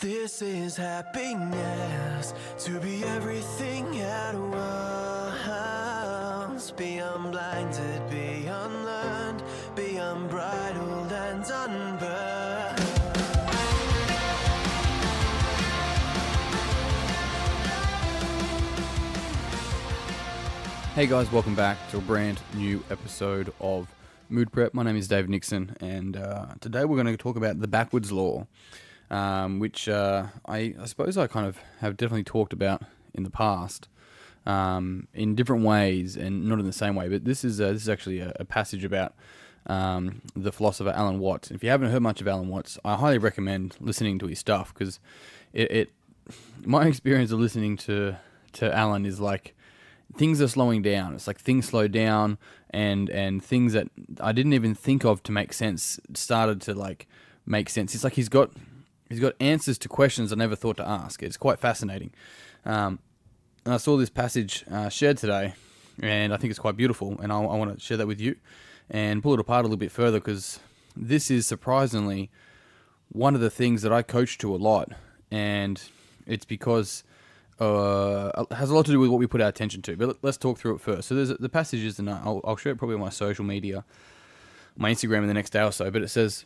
This is happiness, to be everything at once. Be unblinded, be unlearned, be unbridled and unburned. Hey guys, welcome back to a brand new episode of Mood Prep. My name is Dave Nixon, and today we're going to talk about the backwards law, which I suppose I kind of have definitely talked about in the past in different ways and not in the same way. But this is actually a passage about the philosopher Alan Watts. If you haven't heard much of Alan Watts, I highly recommend listening to his stuff because my experience of listening to Alan is like, things are slowing down. It's like things slow down, and things that I didn't even think of to make sense started to like make sense. It's like he's got answers to questions I never thought to ask. It's quite fascinating. And I saw this passage shared today, and I think it's quite beautiful, and I want to share that with you and pull it apart a little bit further, because this is surprisingly one of the things that I coach to a lot, and it's because it has a lot to do with what we put our attention to. But let's talk through it first. So the passage is, and I'll share it probably on my social media, my Instagram in the next day or so, but it says,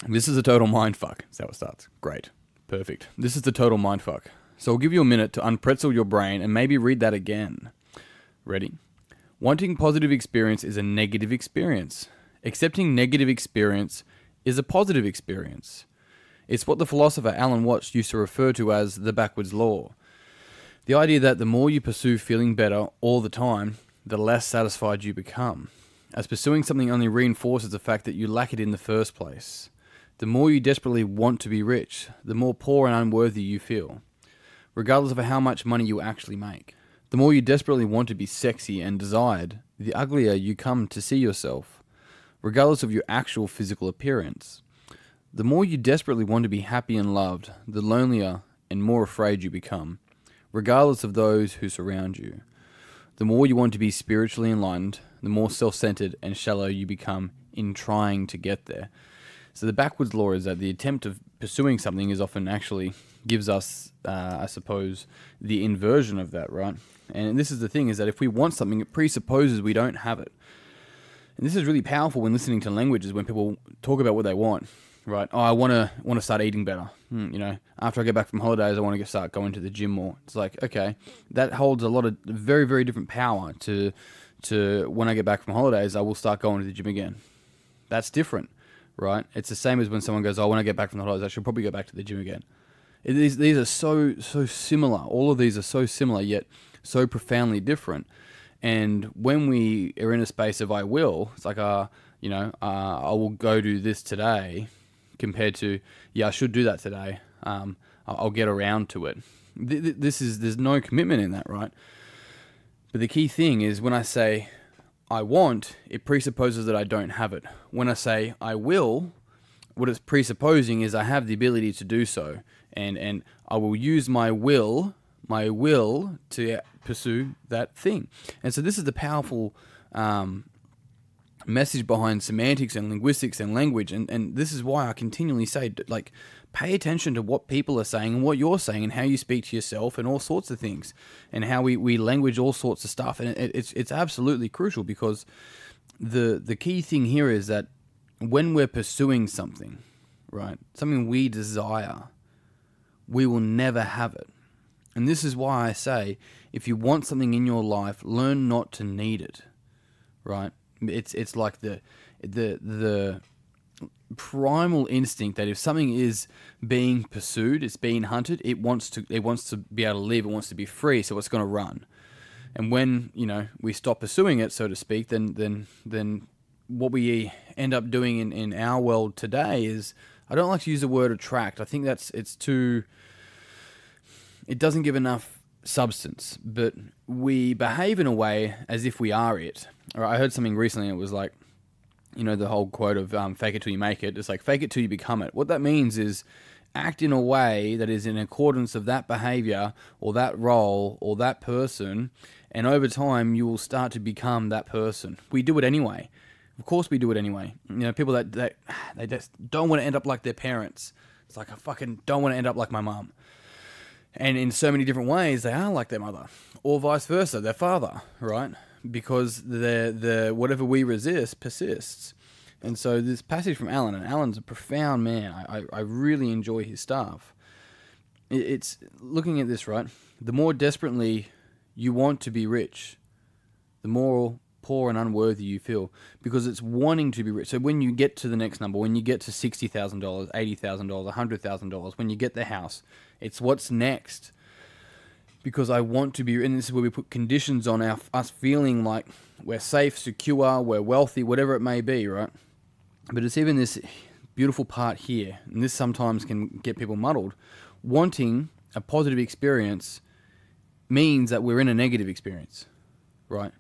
this is a total mindfuck. That's how it starts. Great. Perfect. This is the total mindfuck. So I'll give you a minute to unpretzel your brain and maybe read that again. Ready? Wanting positive experience is a negative experience. Accepting negative experience is a positive experience. It's what the philosopher Alan Watts used to refer to as the backwards law. The idea that the more you pursue feeling better all the time, the less satisfied you become, as pursuing something only reinforces the fact that you lack it in the first place. The more you desperately want to be rich, the more poor and unworthy you feel, regardless of how much money you actually make. The more you desperately want to be sexy and desired, the uglier you come to see yourself, regardless of your actual physical appearance. The more you desperately want to be happy and loved, the lonelier and more afraid you become, regardless of those who surround you. The more you want to be spiritually enlightened, the more self-centered and shallow you become in trying to get there. So the backwards law is that the attempt of pursuing something is often actually gives us, I suppose, the inversion of that, right? And this is the thing, is that if we want something, it presupposes we don't have it. And this is really powerful when listening to languages, when people talk about what they want. Right. Oh, I want to start eating better. After I get back from holidays, I want to start going to the gym more. It's like, okay, that holds a lot of very, very different power to when I get back from holidays, I will start going to the gym again. That's different, right? It's the same as when someone goes, oh, when I get back from the holidays, I should probably go back to the gym again. These are so similar. All of these are so similar, yet so profoundly different. And when we are in a space of I will, it's like, I will go do this today, compared to, I should do that today. I'll get around to it. There's no commitment in that, right? But the key thing is when I say I want, it presupposes that I don't have it. When I say I will, what it's presupposing is I have the ability to do so, and I will use my will to pursue that thing. And so this is the powerful message behind semantics and linguistics and language, and this is why I continually say, like, pay attention to what people are saying and what you're saying and how you speak to yourself and all sorts of things, and how we language all sorts of stuff. And it's absolutely crucial, because the key thing here is that when we're pursuing something, right, something we desire, we will never have it. And this is why I say, if you want something in your life, learn not to need it, right? It's like the primal instinct that if something is being pursued, it's being hunted, it wants to be able to live, it wants to be free, so it's going to run. And when we stop pursuing it, so to speak, then what we end up doing in our world today is, I don't like to use the word attract. I think it doesn't give enough substance, but we behave in a way as if we are it. Or I heard something recently, it was like, the whole quote of fake it till you make it. It's like, fake it till you become it. What that means is act in a way that is in accordance of that behavior or that role or that person, and over time you will start to become that person. We do it anyway. Of course we do it anyway. People that they just don't want to end up like their parents. It's like, I fucking don't want to end up like my mum. And in so many different ways, they are like their mother, or vice versa, their father, right? Because the whatever we resist persists. And so this passage from Alan, and Alan's a profound man. I really enjoy his stuff. It's looking at this, right? The more desperately you want to be rich, the more poor and unworthy you feel, because it's wanting to be rich. So when you get to the next number, when you get to $60,000, $80,000, $100,000, when you get the house, it's what's next. Because I want to be, and this is where we put conditions on us feeling like we're safe, secure, we're wealthy, whatever it may be, right? But it's even this beautiful part here, and this sometimes can get people muddled. Wanting a positive experience means that we're in a negative experience, right?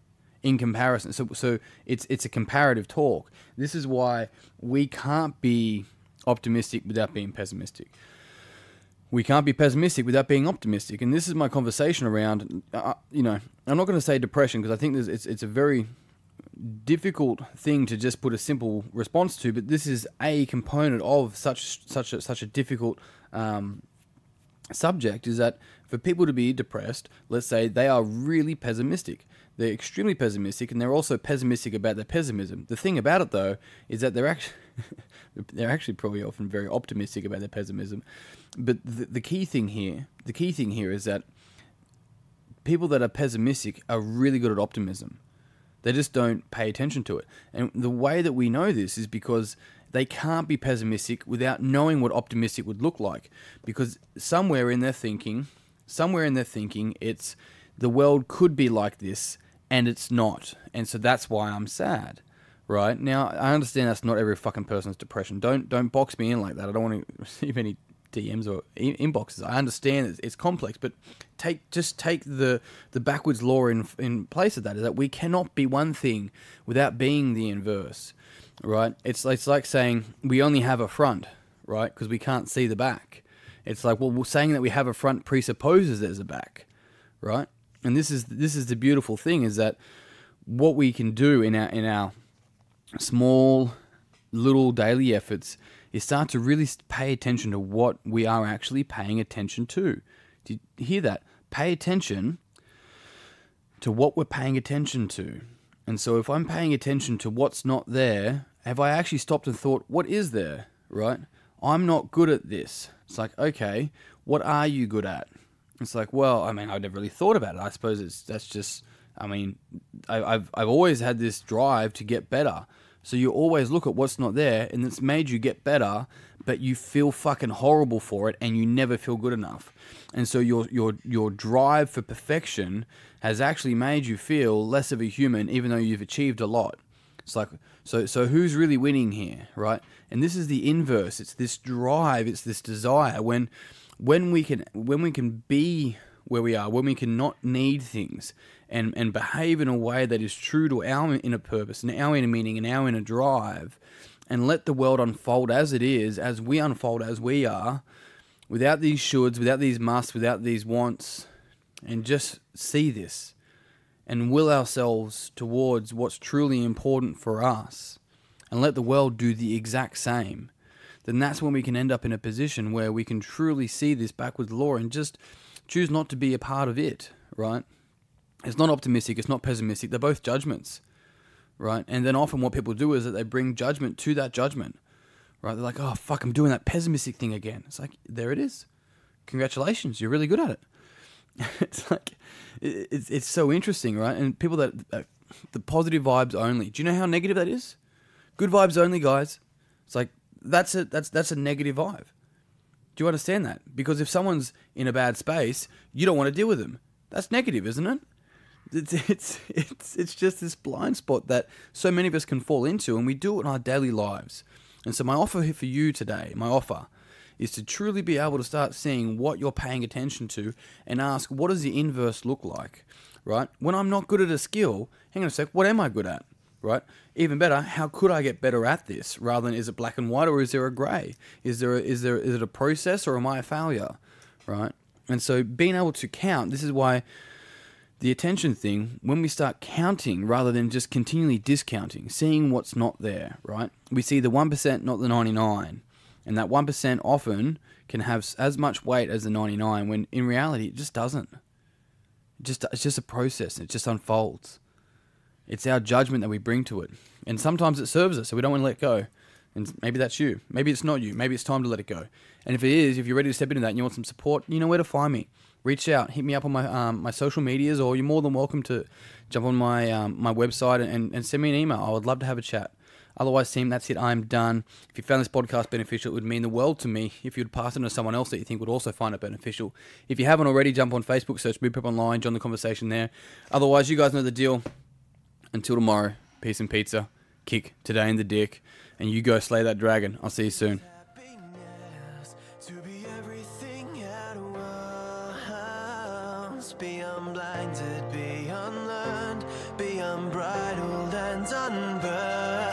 In comparison. So it's a comparative talk. This is why we can't be optimistic without being pessimistic. We can't be pessimistic without being optimistic. And this is my conversation around, I'm not going to say depression, because I think it's a very difficult thing to just put a simple response to, but this is a component of such a difficult subject, is that for people to be depressed, let's say they are really pessimistic. They're extremely pessimistic, and they're also pessimistic about their pessimism. The thing about it, though, is that they're actually probably often very optimistic about their pessimism. But the key thing here is that people that are pessimistic are really good at optimism. They just don't pay attention to it. And the way that we know this is because they can't be pessimistic without knowing what optimistic would look like. Because somewhere in their thinking, it's the world could be like this and it's not. And so that's why I'm sad. Right? Now, I understand that's not every fucking person's depression. Don't box me in like that. I don't want to receive any DMs or inboxes. I understand it's complex, but take the backwards law in place of that, is that we cannot be one thing without being the inverse, right? It's like saying we only have a front, right? Because we can't see the back. It's like, well, saying that we have a front presupposes there's a back, right? And this is the beautiful thing, is that what we can do in our small little daily efforts is start to really pay attention to what we are actually paying attention to. Do you hear that? Pay attention to what we're paying attention to. And so if I'm paying attention to what's not there, have I actually stopped and thought, what is there, right? I'm not good at this. It's like, okay, what are you good at? It's like, well, I mean, I've never really thought about it. I suppose I've always had this drive to get better. So you always look at what's not there, and it's made you get better, but you feel fucking horrible for it, and you never feel good enough. And so your drive for perfection has actually made you feel less of a human, even though you've achieved a lot. It's like, so who's really winning here, right? And this is the inverse. It's this drive, it's this desire. When we can be where we are, when we can not need things, and behave in a way that is true to our inner purpose and our inner meaning and our inner drive, and let the world unfold as it is, as we unfold as we are, without these shoulds, without these musts, without these wants, and just see this and will ourselves towards what's truly important for us, and let the world do the exact same, then that's when we can end up in a position where we can truly see this backwards law and just choose not to be a part of it, right? It's not optimistic, it's not pessimistic, they're both judgments, right? And then often what people do is that they bring judgment to that judgment, right? They're like, oh, fuck, I'm doing that pessimistic thing again. It's like, there it is. Congratulations, you're really good at it. It's like, it's so interesting, right? And people that, the positive vibes only. Do you know how negative that is? Good vibes only, guys. It's like, that's a negative vibe. Do you understand that? Because if someone's in a bad space, you don't want to deal with them. That's negative, isn't it? It's just this blind spot that so many of us can fall into, and we do it in our daily lives. And so my offer here for you today, is to truly be able to start seeing what you're paying attention to and ask, what does the inverse look like, right? When I'm not good at a skill, hang on a sec, what am I good at, right? Even better, how could I get better at this, rather than is it black and white or is there a grey? Is it a process or am I a failure, right? And so being able to count, this is why the attention thing, when we start counting rather than just continually discounting, seeing what's not there, right? We see the 1%, not the 99. And that 1% often can have as much weight as the 99, when in reality it just doesn't. It's just a process. It just unfolds. It's our judgment that we bring to it. And sometimes it serves us, so we don't want to let go. And maybe that's you. Maybe it's not you. Maybe it's time to let it go. And if it is, if you're ready to step into that and you want some support, you know where to find me. Reach out. Hit me up on my my social medias, or you're more than welcome to jump on my my website and send me an email. I would love to have a chat. Otherwise, team, that's it. I'm done. If you found this podcast beneficial, it would mean the world to me if you'd pass it on to someone else that you think would also find it beneficial. If you haven't already, jump on Facebook, search Mood Prep Online, join the conversation there. Otherwise, you guys know the deal. Until tomorrow, peace and pizza. Kick today in the dick. And you go slay that dragon. I'll see you soon. Happiness to be everything at once. Be unblinded, be unlearned, be unbridled and unburned.